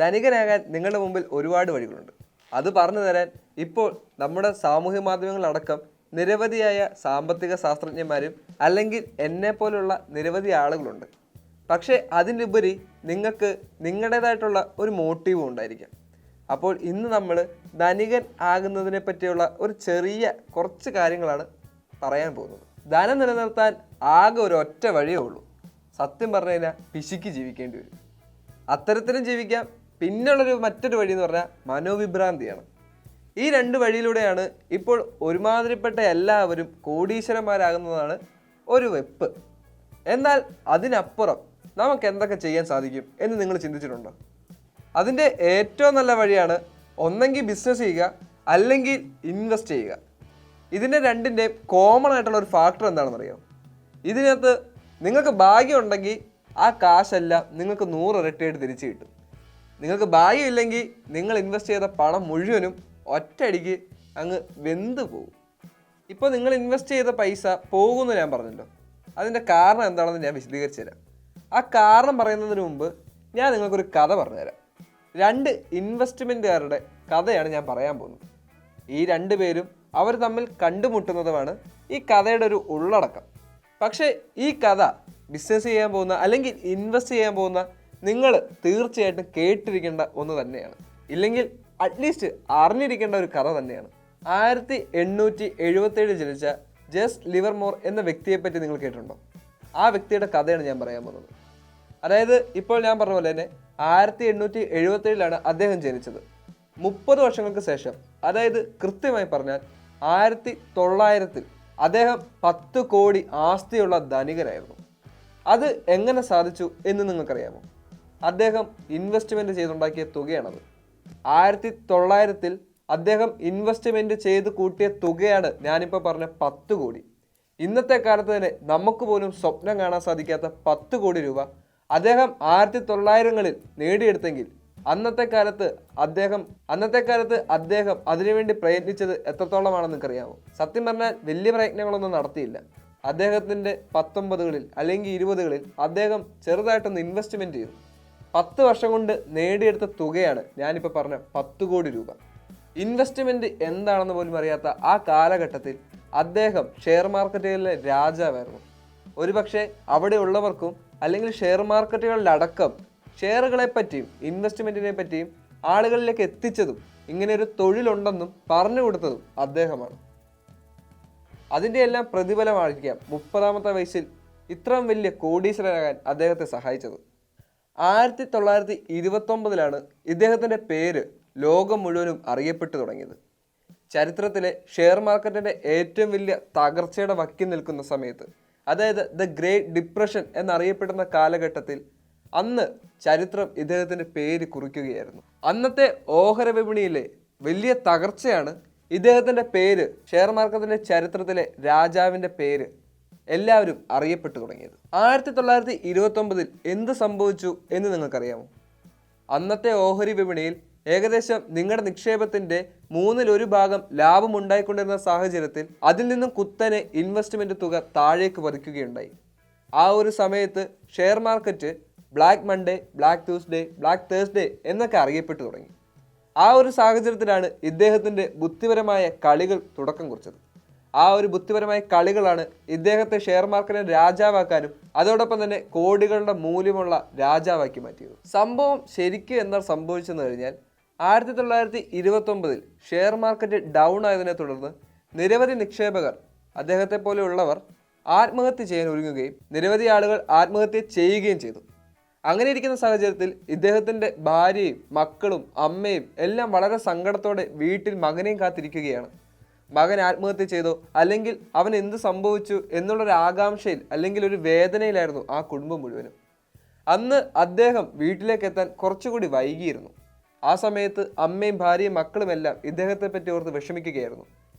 ധനികനാകാൻ നിങ്ങളുടെ മുമ്പിൽ ഒരുപാട് വഴികളുണ്ട്. അത് പറഞ്ഞു തരാൻ ഇപ്പോൾ നമ്മുടെ സാമൂഹ്യ മാധ്യമങ്ങളടക്കം നിരവധിയായ സാമ്പത്തിക ശാസ്ത്രജ്ഞന്മാരും അല്ലെങ്കിൽ എന്നെപ്പോലുള്ള നിരവധി ആളുകളുണ്ട്. പക്ഷേ അതിനുപരി നിങ്ങൾക്ക് നിങ്ങളുടേതായിട്ടുള്ള ഒരു മോട്ടീവും ഉണ്ടായിരിക്കാം. അപ്പോൾ ഇന്ന് നമ്മൾ ധനികൻ ആകുന്നതിനെ പറ്റിയുള്ള ഒരു ചെറിയ കുറച്ച് കാര്യങ്ങളാണ് പറയാൻ പോകുന്നത്. ധനം നിലനിർത്താൻ ആകെ ഒരു ഒറ്റ വഴിയേ ഉള്ളൂ. സത്യം പറഞ്ഞു കഴിഞ്ഞാൽ പിശുക്കി ജീവിക്കേണ്ടി വരും. അത്തരത്തിലും ജീവിക്കാം. പിന്നുള്ളൊരു മറ്റൊരു വഴി എന്ന് പറഞ്ഞാൽ മനോവിഭ്രാന്തിയാണ്. ഈ രണ്ട് വഴിയിലൂടെയാണ് ഇപ്പോൾ ഒരുമാതിരിപ്പെട്ട എല്ലാവരും കോടീശ്വരന്മാരാകുന്നതാണ് ഒരു വെപ്പ്. എന്നാൽ അതിനപ്പുറം നമുക്ക് എന്തൊക്കെ ചെയ്യാൻ സാധിക്കും എന്ന് നിങ്ങൾ ചിന്തിച്ചിട്ടുണ്ടോ? അതിൻ്റെ ഏറ്റവും നല്ല വഴിയാണ് ഒന്നെങ്കിൽ ബിസിനസ് ചെയ്യുക, അല്ലെങ്കിൽ ഇൻവെസ്റ്റ് ചെയ്യുക. ഇതിൻ്റെ രണ്ടിൻ്റെയും കോമൺ ആയിട്ടുള്ള ഒരു ഫാക്ടർ എന്താണെന്ന് അറിയാമോ? ഇതിനകത്ത് നിങ്ങൾക്ക് ഭാഗ്യം ഉണ്ടെങ്കിൽ ആ കാശെല്ലാം നിങ്ങൾക്ക് 100 ഇരട്ടിയായിട്ട് തിരിച്ചു കിട്ടും. നിങ്ങൾക്ക് ഭാഗ്യമില്ലെങ്കിൽ നിങ്ങൾ ഇൻവെസ്റ്റ് ചെയ്ത പണം മുഴുവനും ഒറ്റയടിക്ക് അങ്ങ് വെന്ത് പോകും. ഇപ്പോൾ നിങ്ങൾ ഇൻവെസ്റ്റ് ചെയ്ത പൈസ പോകുമെന്ന് ഞാൻ പറഞ്ഞല്ലോ. അതിൻ്റെ കാരണം എന്താണെന്ന് ഞാൻ വിശദീകരിച്ചു തരാം. ആ കാരണം പറയുന്നതിന് മുമ്പ് ഞാൻ നിങ്ങൾക്കൊരു കഥ പറഞ്ഞുതരാം. 2 ഇൻവെസ്റ്റ്മെൻറ്റുകാരുടെ കഥയാണ് ഞാൻ പറയാൻ പോകുന്നത്. ഈ 2 പേരും അവർ തമ്മിൽ കണ്ടുമുട്ടുന്നതുമാണ് ഈ കഥയുടെ ഒരു ഉള്ളടക്കം. പക്ഷേ ഈ കഥ ബിസിനസ് ചെയ്യാൻ പോകുന്ന അല്ലെങ്കിൽ ഇൻവെസ്റ്റ് ചെയ്യാൻ പോകുന്ന നിങ്ങൾ തീർച്ചയായിട്ടും കേട്ടിരിക്കേണ്ട ഒന്ന് തന്നെയാണ്. ഇല്ലെങ്കിൽ അറ്റ്ലീസ്റ്റ് അറിഞ്ഞിരിക്കേണ്ട ഒരു കഥ തന്നെയാണ്. 1877 ജനിച്ച ജസ് ലിവർമോർ എന്ന വ്യക്തിയെപ്പറ്റി നിങ്ങൾ കേട്ടിട്ടുണ്ടോ? ആ വ്യക്തിയുടെ കഥയാണ് ഞാൻ പറയാൻ പോകുന്നത്. അതായത് ഇപ്പോൾ ഞാൻ പറഞ്ഞ പോലെ തന്നെ 1877 അദ്ദേഹം ജനിച്ചത്. 30 വർഷങ്ങൾക്ക് ശേഷം, അതായത് കൃത്യമായി പറഞ്ഞാൽ 1900 അദ്ദേഹം 10 കോടി ആസ്തിയുള്ള ധനികനായിരുന്നു. അത് എങ്ങനെ സാധിച്ചു എന്ന് നിങ്ങൾക്കറിയാമോ? അദ്ദേഹം ഇൻവെസ്റ്റ്മെൻറ്റ് ചെയ്തുണ്ടാക്കിയ തുകയാണത്. 1900 അദ്ദേഹം ഇൻവെസ്റ്റ്മെൻറ്റ് ചെയ്ത് കൂട്ടിയ തുകയാണ് ഞാനിപ്പോൾ പറഞ്ഞ 10 കോടി. ഇന്നത്തെ കാലത്ത് തന്നെ നമുക്ക് പോലും സ്വപ്നം കാണാൻ സാധിക്കാത്ത 10 കോടി രൂപ അദ്ദേഹം 1900-കളിൽ നേടിയെടുത്തെങ്കിൽ അന്നത്തെ കാലത്ത് അദ്ദേഹം അതിനുവേണ്ടി പ്രയത്നിച്ചത് എത്രത്തോളമാണെന്ന് നിങ്ങൾക്കറിയാമോ? സത്യം പറഞ്ഞാൽ വലിയ പ്രയത്നങ്ങളൊന്നും നടത്തിയില്ല. അദ്ദേഹത്തിൻ്റെ 19-കളിൽ അല്ലെങ്കിൽ 20-കളിൽ അദ്ദേഹം ചെറുതായിട്ടൊന്ന് ഇൻവെസ്റ്റ്മെൻറ്റ് ചെയ്തു. 10 വർഷം കൊണ്ട് നേടിയെടുത്ത തുകയാണ് ഞാനിപ്പോൾ പറഞ്ഞ 10 കോടി രൂപ. ഇൻവെസ്റ്റ്മെൻറ്റ് എന്താണെന്ന് പോലും അറിയാത്ത ആ കാലഘട്ടത്തിൽ അദ്ദേഹം ഷെയർ മാർക്കറ്റുകളിലെ രാജാവായിരുന്നു. ഒരുപക്ഷെ അവിടെ ഉള്ളവർക്കും അല്ലെങ്കിൽ ഷെയർ മാർക്കറ്റുകളിലടക്കം ഷെയറുകളെ പറ്റിയും ഇൻവെസ്റ്റ്മെൻറ്റിനെ പറ്റിയും ആളുകളിലേക്ക് എത്തിച്ചതും ഇങ്ങനെ ഒരു തൊഴിലുണ്ടെന്നും പറഞ്ഞു കൊടുത്തതും അദ്ദേഹമാണ്. അതിൻ്റെ എല്ലാം പ്രതിഫലമായിരിക്കാം 30-ാമത്തെ വയസ്സിൽ ഇത്രയും വലിയ കോടീശ്വരനാകാൻ അദ്ദേഹത്തെ സഹായിച്ചത്. 1929 ഇദ്ദേഹത്തിൻ്റെ പേര് ലോകം മുഴുവനും അറിയപ്പെട്ടു തുടങ്ങിയത്. ചരിത്രത്തിലെ ഷെയർ മാർക്കറ്റിൻ്റെ ഏറ്റവും വലിയ തകർച്ചയുടെ വക്കിൽ നിൽക്കുന്ന സമയത്ത്, അതായത് ദ ഗ്രേറ്റ് ഡിപ്രഷൻ എന്നറിയപ്പെടുന്ന കാലഘട്ടത്തിൽ അന്ന് ചരിത്രം ഇദ്ദേഹത്തിൻ്റെ പേര് കുറിക്കുകയായിരുന്നു. അന്നത്തെ ഓഹരി വിപണിയിലെ വലിയ തകർച്ചയാണ് ഇദ്ദേഹത്തിൻ്റെ പേര്, ഷെയർ മാർക്കറ്റിൻ്റെ ചരിത്രത്തിലെ രാജാവിൻ്റെ പേര് എല്ലാവരും അറിയപ്പെട്ടു തുടങ്ങിയത്. 1929 എന്ത് സംഭവിച്ചു എന്ന് നിങ്ങൾക്കറിയാമോ? അന്നത്തെ ഓഹരി വിപണിയിൽ ഏകദേശം നിങ്ങളുടെ നിക്ഷേപത്തിൻ്റെ 1/3 ഭാഗം ലാഭം ഉണ്ടായിക്കൊണ്ടിരുന്ന സാഹചര്യത്തിൽ അതിൽ നിന്നും കുത്തനെ ഇൻവെസ്റ്റ്മെൻറ്റ് തുക താഴേക്ക് പതിക്കുകയുണ്ടായി. ആ ഒരു സമയത്ത് share market black Monday, black Tuesday, black Thursday എന്നൊക്കെ അറിയപ്പെട്ടു തുടങ്ങി. ആ ഒരു സാഹചര്യത്തിലാണ് ഇദ്ദേഹത്തിൻ്റെ ബുദ്ധിപരമായ കളികൾ തുടക്കം കുറിച്ചത്. ആ ഒരു ബുദ്ധിപരമായ കളികളാണ് ഇദ്ദേഹത്തെ ഷെയർ മാർക്കറ്റിനെ രാജാവാക്കാനും അതോടൊപ്പം തന്നെ കോടികളുടെ മൂല്യമുള്ള രാജാവാക്കി മാറ്റിയത്. സംഭവം ശരിക്കും എന്താണ് സംഭവിച്ചെന്ന് കഴിഞ്ഞാൽ 1929 ഷെയർ മാർക്കറ്റ് ഡൗൺ ആയതിനെ തുടർന്ന് നിരവധി നിക്ഷേപകർ, അദ്ദേഹത്തെ പോലെയുള്ളവർ ആത്മഹത്യ ചെയ്യാൻ ഒരുങ്ങുകയും നിരവധി ആളുകൾ ആത്മഹത്യ ചെയ്യുകയും ചെയ്തു. അങ്ങനെ ഇരിക്കുന്ന സാഹചര്യത്തിൽ ഇദ്ദേഹത്തിൻ്റെ ഭാര്യയും മക്കളും അമ്മയും എല്ലാം വളരെ സങ്കടത്തോടെ വീട്ടിൽ മകനെയും കാത്തിരിക്കുകയാണ്. മകൻ ആത്മഹത്യ ചെയ്തോ അല്ലെങ്കിൽ അവൻ എന്ത് സംഭവിച്ചു എന്നുള്ളൊരു ആകാംക്ഷയിൽ അല്ലെങ്കിൽ ഒരു വേദനയിലായിരുന്നു ആ കുടുംബം മുഴുവനും. അന്ന് അദ്ദേഹം വീട്ടിലേക്ക് എത്താൻ കുറച്ചുകൂടി വൈകിയിരുന്നു. ആ സമയത്ത് അമ്മയും ഭാര്യയും മക്കളുമെല്ലാം ഇദ്ദേഹത്തെ പറ്റി ഓർത്ത് വിഷമിക്കുകയായിരുന്നു.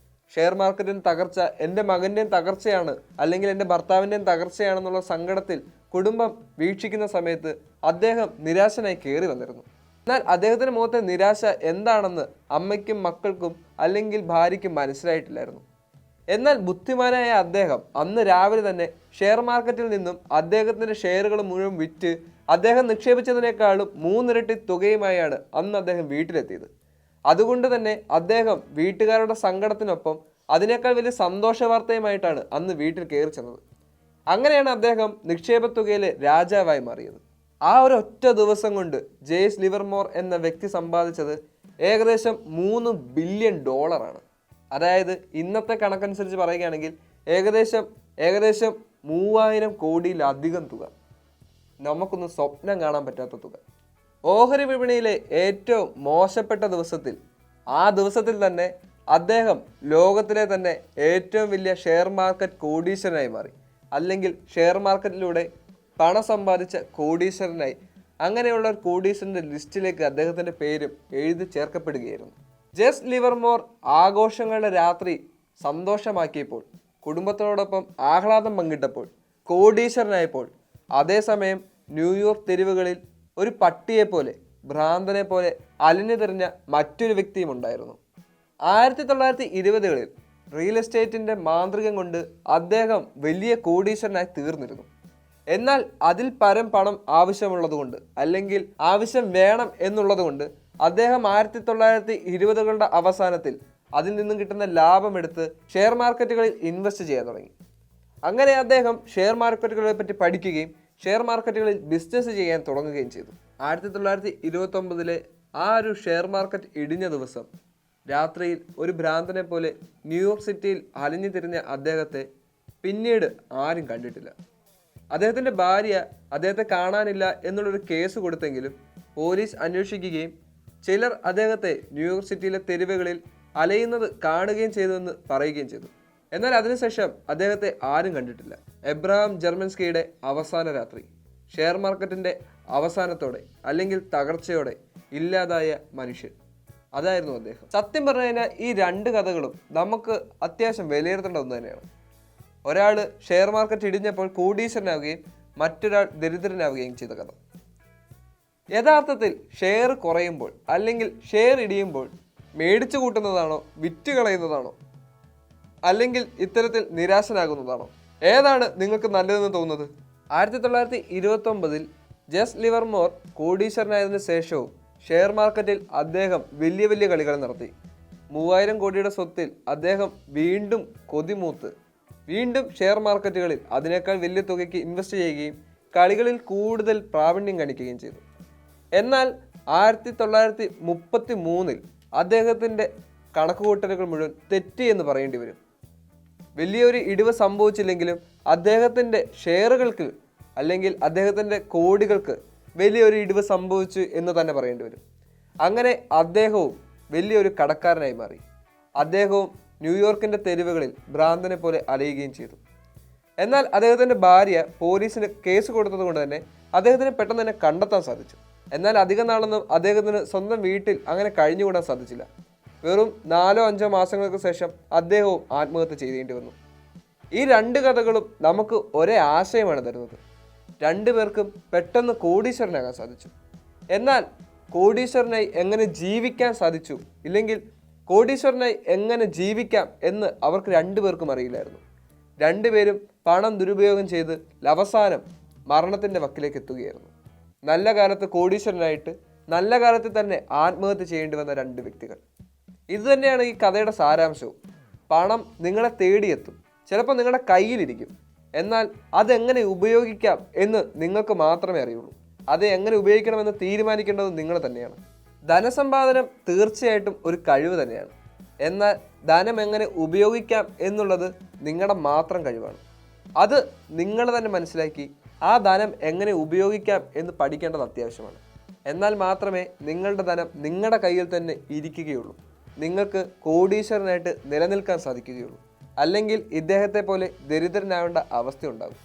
ഷെയർ മാർക്കറ്റിൻ്റെ തകർച്ച എൻ്റെ മകൻ്റെയും തകർച്ചയാണ് അല്ലെങ്കിൽ എൻ്റെ ഭർത്താവിൻ്റെയും തകർച്ചയാണെന്നുള്ള സങ്കടത്തിൽ കുടുംബം വീക്ഷിക്കുന്ന സമയത്ത് അദ്ദേഹം നിരാശനായി കയറി വന്നിരുന്നു. എന്നാൽ അദ്ദേഹത്തിൻ്റെ മുഖത്തെ നിരാശ എന്താണെന്ന് അമ്മയ്ക്കും മക്കൾക്കും അല്ലെങ്കിൽ ഭാര്യയ്ക്കും മനസ്സിലായിട്ടില്ലായിരുന്നു. എന്നാൽ ബുദ്ധിമാനായ അദ്ദേഹം അന്ന് രാവിലെ തന്നെ ഷെയർ മാർക്കറ്റിൽ നിന്നും അദ്ദേഹത്തിൻ്റെ ഷെയറുകൾ മുഴുവൻ വിറ്റ് അദ്ദേഹം നിക്ഷേപിച്ചതിനേക്കാളും 3 ഇരട്ടി തുകയുമായാണ് അന്ന് അദ്ദേഹം വീട്ടിലെത്തിയത്. അതുകൊണ്ട് തന്നെ അദ്ദേഹം വീട്ടുകാരുടെ സങ്കടത്തിനൊപ്പം അതിനേക്കാൾ വലിയ സന്തോഷ വാർത്തയുമായിട്ടാണ് അന്ന് വീട്ടിൽ കയറി ചെന്നത്. അങ്ങനെയാണ് അദ്ദേഹം നിക്ഷേപ തുകയിലെ രാജാവായി മാറിയത്. ആ ഒരു ഒറ്റ ദിവസം കൊണ്ട് ജെയ്സ് ലിവർമോർ എന്ന വ്യക്തി സമ്പാദിച്ചത് ഏകദേശം $3 ബില്യൺ. അതായത് ഇന്നത്തെ കണക്കനുസരിച്ച് പറയുകയാണെങ്കിൽ ഏകദേശം 3000 കോടിയിലധികം തുക. നമുക്കൊന്നും സ്വപ്നം കാണാൻ പറ്റാത്ത തുക. ഓഹരി വിപണിയിലെ ഏറ്റവും മോശപ്പെട്ട ദിവസത്തിൽ, ആ ദിവസത്തിൽ തന്നെ അദ്ദേഹം ലോകത്തിലെ തന്നെ ഏറ്റവും വലിയ ഷെയർ മാർക്കറ്റ് കോടീശ്വരനായി മാറി. അല്ലെങ്കിൽ ഷെയർ മാർക്കറ്റിലൂടെ പണം സമ്പാദിച്ച കോടീശ്വരനായി. അങ്ങനെയുള്ള ഒരു കോടീശ്വരൻ്റെ ലിസ്റ്റിലേക്ക് അദ്ദേഹത്തിൻ്റെ പേരും എഴുതി ചേർക്കപ്പെടുകയായിരുന്നു. ജെയ്സ് ലിവർമോർ ആഘോഷങ്ങളുടെ രാത്രി സന്തോഷമാക്കിയപ്പോൾ, കുടുംബത്തോടൊപ്പം ആഹ്ലാദം പങ്കിട്ടപ്പോൾ, കോടീശ്വരനായപ്പോൾ, അതേസമയം ന്യൂയോർക്ക് തെരുവുകളിൽ ഒരു പട്ടിയെപ്പോലെ, ഭ്രാന്തനെ പോലെ അലിഞ്ഞു തിരിഞ്ഞ മറ്റൊരു വ്യക്തിയും ഉണ്ടായിരുന്നു. 1920കളിൽ റിയൽ എസ്റ്റേറ്റിൻ്റെ മാന്ത്രികം കൊണ്ട് അദ്ദേഹം വലിയ കോടീശ്വരനായി തീർന്നിരുന്നു. എന്നാൽ അതിൽ പരം പണം ആവശ്യമുള്ളതുകൊണ്ട്, അല്ലെങ്കിൽ ആവശ്യം വേണം എന്നുള്ളതുകൊണ്ട് അദ്ദേഹം 1920കളുടെ അവസാനത്തിൽ അതിൽ നിന്നും കിട്ടുന്ന ലാഭമെടുത്ത് ഷെയർ മാർക്കറ്റുകളിൽ ഇൻവെസ്റ്റ് ചെയ്യാൻ തുടങ്ങി. അങ്ങനെ അദ്ദേഹം ഷെയർ മാർക്കറ്റുകളെ പറ്റി പഠിക്കുകയും ഷെയർ മാർക്കറ്റുകളിൽ ബിസിനസ് ചെയ്യാൻ തുടങ്ങുകയും ചെയ്തു. 1929 ആ ഒരു ഷെയർ മാർക്കറ്റ് ഇടിഞ്ഞ ദിവസം രാത്രിയിൽ ഒരു ഭ്രാന്തനെ പോലെ ന്യൂയോർക്ക് സിറ്റിയിൽ അലിഞ്ഞു തിരിഞ്ഞ അദ്ദേഹത്തെ പിന്നീട് ആരും കണ്ടിട്ടില്ല. അദ്ദേഹത്തിൻ്റെ ഭാര്യ അദ്ദേഹത്തെ കാണാനില്ല എന്നുള്ളൊരു കേസ് കൊടുത്തെങ്കിലും പോലീസ് അന്വേഷിക്കുകയും ചിലർ അദ്ദേഹത്തെ ന്യൂയോർക്ക് സിറ്റിയിലെ തെരുവുകളിൽ അലയുന്നത് കാണുകയും ചെയ്തുവെന്ന് പറയുകയും ചെയ്തു. എന്നാൽ അതിനുശേഷം അദ്ദേഹത്തെ ആരും കണ്ടിട്ടില്ല. എബ്രഹാം ജർമൻസ്കിയുടെ അവസാന രാത്രി, ഷെയർ മാർക്കറ്റിൻ്റെ അവസാനത്തോടെ അല്ലെങ്കിൽ തകർച്ചയോടെ ഇല്ലാതായ മനുഷ്യൻ, അതായിരുന്നു അദ്ദേഹം. സത്യം പറഞ്ഞു കഴിഞ്ഞാൽ ഈ 2 കഥകളും നമുക്ക് അത്യാവശ്യം വിലയിരുത്തേണ്ട ഒന്ന് തന്നെയാണ്. ഒരാൾ ഷെയർ മാർക്കറ്റ് ഇടിഞ്ഞപ്പോൾ കോടീശ്വരനാവുകയും മറ്റൊരാൾ ദരിദ്രനാവുകയും ചെയ്ത കഥ. യഥാർത്ഥത്തിൽ ഷെയർ കുറയുമ്പോൾ അല്ലെങ്കിൽ ഷെയർ ഇടിയുമ്പോൾ മേടിച്ചു കൂട്ടുന്നതാണോ, വിറ്റ് കളയുന്നതാണോ, അല്ലെങ്കിൽ ഇത്തരത്തിൽ നിരാശനാകുന്നതാണോ? ഏതാണ് നിങ്ങൾക്ക് നല്ലതെന്ന് തോന്നുന്നത്? 1929 ജെയ്സ് ലിവർമോർ കോടീശ്വരനായതിനു ശേഷവും ഷെയർ മാർക്കറ്റിൽ അദ്ദേഹം വലിയ വലിയ കളികൾ നടത്തി. 3000 കോടിയുടെ സ്വത്തിൽ അദ്ദേഹം വീണ്ടും കൊതിമൂത്ത് വീണ്ടും ഷെയർ മാർക്കറ്റുകളിൽ അതിനേക്കാൾ വലിയ തുകയ്ക്ക് ഇൻവെസ്റ്റ് ചെയ്യുകയും കളികളിൽ കൂടുതൽ പ്രാവീണ്യം കാണിക്കുകയും ചെയ്തു. എന്നാൽ 1933 അദ്ദേഹത്തിൻ്റെ കണക്കുകൂട്ടലുകൾ മുഴുവൻ തെറ്റി എന്ന് പറയേണ്ടി വരും. വലിയൊരു ഇടിവ് സംഭവിച്ചില്ലെങ്കിലും അദ്ദേഹത്തിൻ്റെ ഷെയറുകൾക്ക് അല്ലെങ്കിൽ അദ്ദേഹത്തിൻ്റെ കോടികൾക്ക് വലിയൊരു ഇടിവ് സംഭവിച്ചു എന്ന് തന്നെ പറയേണ്ടി വരും. അങ്ങനെ അദ്ദേഹവും വലിയൊരു കടക്കാരനായി മാറി. അദ്ദേഹവും ന്യൂയോർക്കിൻ്റെ തെരുവുകളിൽ ഭ്രാന്തനെ പോലെ അലയുകയും ചെയ്തു. എന്നാൽ അദ്ദേഹത്തിൻ്റെ ഭാര്യ പോലീസിന് കേസ് കൊടുത്തത് കൊണ്ട് തന്നെ അദ്ദേഹത്തിന് പെട്ടെന്ന് തന്നെ കണ്ടെത്താൻ സാധിച്ചു. എന്നാൽ അധികം നാളൊന്നും അദ്ദേഹത്തിന് സ്വന്തം വീട്ടിൽ അങ്ങനെ കഴിഞ്ഞുകൂടാൻ സാധിച്ചില്ല. വെറും 4-5 മാസങ്ങൾക്ക് ശേഷം അദ്ദേഹവും ആത്മഹത്യ ചെയ്യേണ്ടി വന്നു. ഈ 2 കഥകളും നമുക്ക് ഒരേ ആശയമാണ് തരുന്നത്. 2 പേർക്കും പെട്ടെന്ന് കോടീശ്വരനാകാൻ സാധിച്ചു. എന്നാൽ കോടീശ്വരനായി എങ്ങനെ ജീവിക്കാൻ സാധിച്ചു, ഇല്ലെങ്കിൽ കോടീശ്വരനായി എങ്ങനെ ജീവിക്കാം എന്ന് അവർക്ക് 2 പേർക്കും അറിയില്ലായിരുന്നു. 2 പേരും പണം ദുരുപയോഗം ചെയ്ത് അവസാനം മരണത്തിൻ്റെ വക്കിലേക്ക് എത്തുകയായിരുന്നു. നല്ല കാലത്ത് കോടീശ്വരനായിട്ട് നല്ല കാലത്ത് തന്നെ ആത്മഹത്യ ചെയ്യേണ്ടി വന്ന 2 വ്യക്തികൾ. ഇതുതന്നെയാണ് ഈ കഥയുടെ സാരാംശവും. പണം നിങ്ങളെ തേടിയെത്തും, ചിലപ്പോൾ നിങ്ങളുടെ കയ്യിലിരിക്കും. എന്നാൽ അതെങ്ങനെ ഉപയോഗിക്കാം എന്ന് നിങ്ങൾക്ക് മാത്രമേ അറിയുള്ളൂ. അത് എങ്ങനെ ഉപയോഗിക്കണമെന്ന് തീരുമാനിക്കേണ്ടത് നിങ്ങൾ തന്നെയാണ്. ധനസമ്പാദനം തീർച്ചയായിട്ടും ഒരു കഴിവ് തന്നെയാണ്. എന്നാൽ ധനം എങ്ങനെ ഉപയോഗിക്കാം എന്നുള്ളത് നിങ്ങളുടെ മാത്രം കഴിവാണ്. അത് നിങ്ങൾ തന്നെ മനസ്സിലാക്കി ആ ധനം എങ്ങനെ ഉപയോഗിക്കാം എന്ന് പഠിക്കേണ്ടത് അത്യാവശ്യമാണ്. എന്നാൽ മാത്രമേ നിങ്ങളുടെ ധനം നിങ്ങളുടെ കയ്യിൽ തന്നെ ഇരിക്കുകയുള്ളൂ. നിങ്ങൾക്ക് കോടീശ്വരനായിട്ട് നിലനിൽക്കാൻ സാധിക്കുകയുള്ളൂ. അല്ലെങ്കിൽ ഇദ്ദേഹത്തെ പോലെ ദരിദ്രനാവേണ്ട അവസ്ഥയുണ്ടാകും.